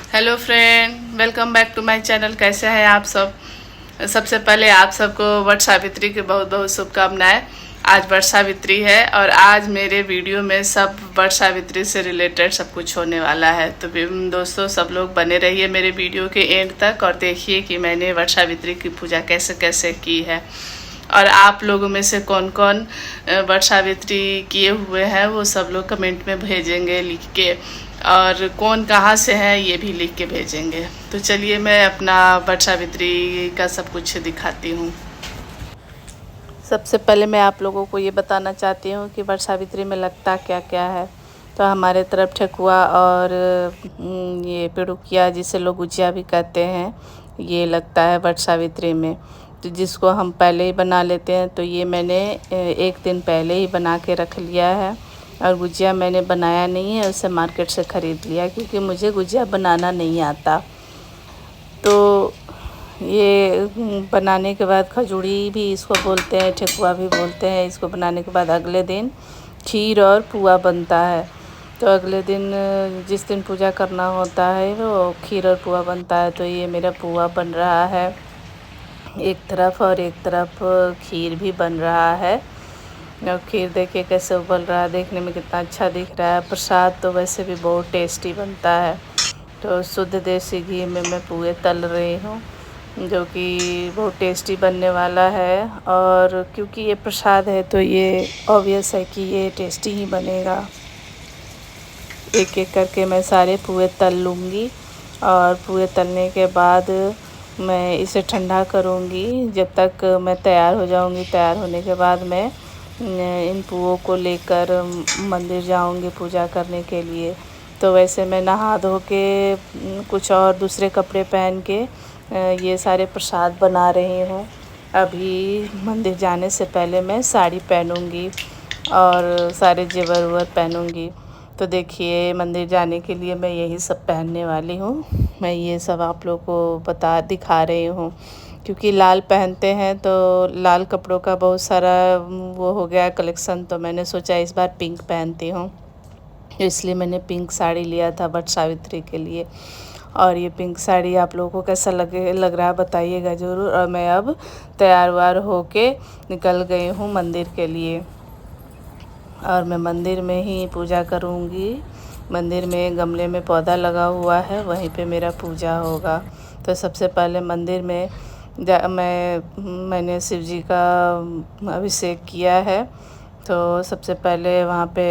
Hello friend, welcome back to my channel. कैसे हैं आप सब? सबसे पहले आप सबको वट सावित्री की बहुत बहुत शुभकामनाएं। आज वट सावित्री है और आज मेरे वीडियो में सब वट सावित्री से रिलेटेड सब कुछ होने वाला है। तो दोस्तों, सब लोग बने रहिए मेरे वीडियो के एंड तक और देखिए कि मैंने वट सावित्री की पूजा कैसे कैसे की है। और आप लोगों में से कौन कौन वट सावित्री किए हुए हैं वो सब लोग कमेंट में भेजेंगे लिख के, और कौन कहाँ से है ये भी लिख के भेजेंगे। तो चलिए मैं अपना वट सावित्री का सब कुछ दिखाती हूँ। सबसे पहले मैं आप लोगों को ये बताना चाहती हूँ कि वट सावित्री में लगता क्या क्या है। तो हमारे तरफ ठेकुआ और ये पेड़ुकिया, जिसे लोग गुजिया भी कहते हैं, ये लगता है वट सावित्री में। तो जिसको हम पहले ही बना लेते हैं। तो ये मैंने एक दिन पहले ही बना के रख लिया है। और गुजिया मैंने बनाया नहीं है, उसे मार्केट से ख़रीद लिया क्योंकि मुझे गुजिया बनाना नहीं आता। तो ये बनाने के बाद खजूरी भी इसको बोलते हैं, ठेकुआ भी बोलते हैं। इसको बनाने के बाद अगले दिन खीर और पुआ बनता है। तो अगले दिन जिस दिन पूजा करना होता है वो खीर और पुआ बनता है। तो ये मेरा पुआ बन रहा है एक तरफ और एक तरफ खीर भी बन रहा है। और खीर देखिए कैसे उबल रहा है, देखने में कितना अच्छा दिख रहा है। प्रसाद तो वैसे भी बहुत टेस्टी बनता है। तो शुद्ध देसी घी में मैं पुए तल रही हूँ, जो कि बहुत टेस्टी बनने वाला है। और क्योंकि ये प्रसाद है तो ये ऑब्वियस है कि ये टेस्टी ही बनेगा। एक एक करके मैं सारे पुए तल लूँगी और पुए तलने के बाद मैं इसे ठंडा करूँगी जब तक मैं तैयार हो जाऊँगी। तैयार होने के बाद मैं इन पुओं को लेकर मंदिर जाऊँगी पूजा करने के लिए। तो वैसे मैं नहा धो के कुछ और दूसरे कपड़े पहन के ये सारे प्रसाद बना रही हूँ। अभी मंदिर जाने से पहले मैं साड़ी पहनूँगी और सारे जेवर वेवर पहनूँगी। तो देखिए मंदिर जाने के लिए मैं यही सब पहनने वाली हूँ। मैं ये सब आप लोगों को दिखा रही हूँ क्योंकि लाल पहनते हैं तो लाल कपड़ों का बहुत सारा वो हो गया कलेक्शन। तो मैंने सोचा इस बार पिंक पहनती हूँ, इसलिए मैंने पिंक साड़ी लिया था वट सावित्री के लिए। और ये पिंक साड़ी आप लोगों को कैसा लग रहा है बताइएगा ज़रूर। और मैं अब तैयार वार होके निकल गई हूँ मंदिर के लिए और मैं मंदिर में ही पूजा करूँगी। मंदिर में गमले में पौधा लगा हुआ है, वहीं पे मेरा पूजा होगा। तो सबसे पहले मंदिर में मैंने शिव जी का अभिषेक किया है। तो सबसे पहले वहाँ पे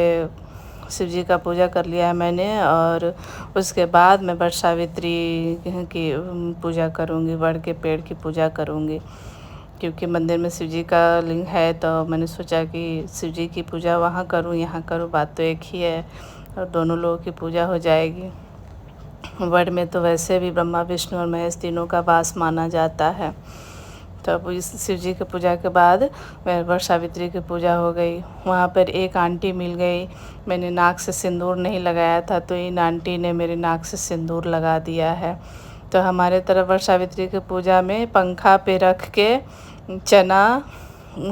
शिव जी का पूजा कर लिया है मैंने। और उसके बाद मैं वट सावित्री की पूजा करूँगी, वट के पेड़ की पूजा करूँगी क्योंकि मंदिर में शिव जी का लिंग है। तो मैंने सोचा कि शिव जी की पूजा वहाँ करूँ यहाँ करूँ, बात तो एक ही है और दोनों लोगों की पूजा हो जाएगी। वट में तो वैसे भी ब्रह्मा विष्णु और महेश तीनों का वास माना जाता है। तो अब इस शिव जी की पूजा के बाद वट सावित्री की पूजा हो गई। वहाँ पर एक आंटी मिल गई, मैंने नाक से सिंदूर नहीं लगाया था तो इन आंटी ने मेरे नाक से सिंदूर लगा दिया है। तो हमारे तरफ वट सावित्री की पूजा में पंखा पे रख के चना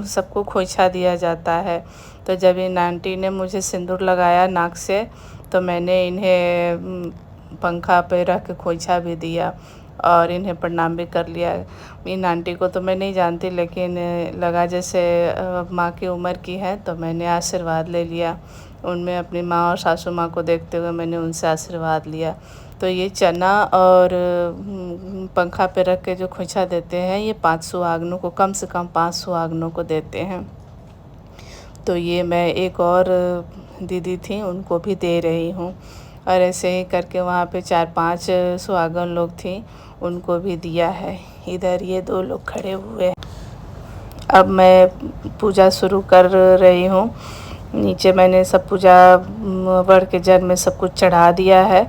सबको खोइछा दिया जाता है। तो जब इन आंटी ने मुझे सिंदूर लगाया नाक से तो मैंने इन्हें पंखा पे रख के खोइछा भी दिया और इन्हें प्रणाम भी कर लिया। इन आंटी को तो मैं नहीं जानती, लेकिन लगा जैसे माँ की उम्र की है तो मैंने आशीर्वाद ले लिया। उनमें अपनी माँ और सासू माँ को देखते हुए मैंने उनसे आशीर्वाद लिया। तो ये चना और पंखा पे रख के जो खोइछा देते हैं ये 5 सुहागनों को, कम से कम 5 सुहागनों को देते हैं। तो ये मैं एक और दीदी थी उनको भी दे रही हूँ। और ऐसे ही करके वहाँ पे 4-5 सुहागन लोग थी, उनको भी दिया है। इधर ये 2 लोग खड़े हुए हैं। अब मैं पूजा शुरू कर रही हूँ। नीचे मैंने सब पूजा वड़ के जग में सब कुछ चढ़ा दिया है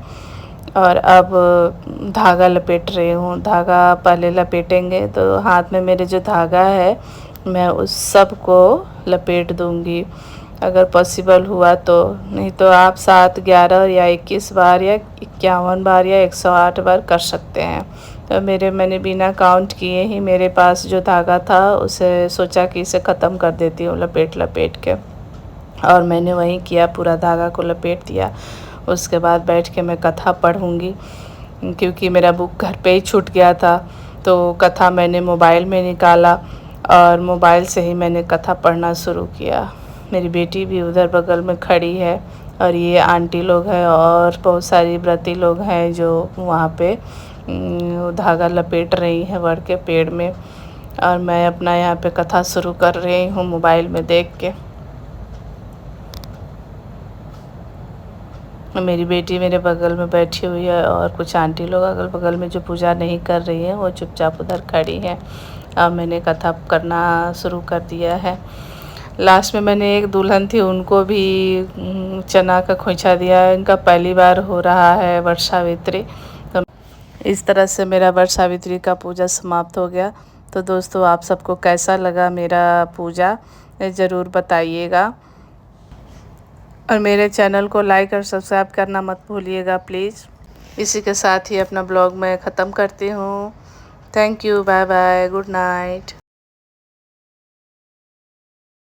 और अब धागा लपेट रही हूँ। धागा पहले लपेटेंगे तो हाथ में मेरे जो धागा है मैं उस सब को लपेट दूँगी अगर पॉसिबल हुआ तो। नहीं तो आप 7, 11 या 21 बार या 51 बार या 108 बार कर सकते हैं। तो मैंने बिना काउंट किए ही मेरे पास जो धागा था उसे सोचा कि इसे ख़त्म कर देती हूँ लपेट के। और मैंने वही किया, पूरा धागा को लपेट दिया। उसके बाद बैठ के मैं कथा पढ़ूँगी। क्योंकि मेरा बुक घर पे ही छूट गया था। तो कथा मैंने मोबाइल में निकाला और मोबाइल से ही मैंने कथा पढ़ना शुरू किया। मेरी बेटी भी उधर बगल में खड़ी है और ये आंटी लोग हैं और बहुत सारी व्रती लोग हैं जो वहाँ पे धागा लपेट रही हैं वड़ के पेड़ में, और मैं अपना यहाँ पे कथा शुरू कर रही हूँ मोबाइल में देख के। मेरी बेटी मेरे बगल में बैठी हुई है और कुछ आंटी लोग अगल बगल में जो पूजा नहीं कर रही हैं वो चुपचाप उधर खड़ी हैं। अब मैंने कथा करना शुरू कर दिया है। लास्ट में मैंने एक दुल्हन थी उनको भी चना का खोइछा दिया। इनका पहली बार हो रहा है वट सावित्री। तो इस तरह से मेरा वट सावित्री का पूजा समाप्त हो गया। तो दोस्तों, आप सबको कैसा लगा मेरा पूजा ज़रूर बताइएगा, और मेरे चैनल को लाइक और सब्सक्राइब करना मत भूलिएगा प्लीज़। इसी के साथ ही अपना ब्लॉग मैं ख़त्म करती हूँ। Thank you, bye bye, good night.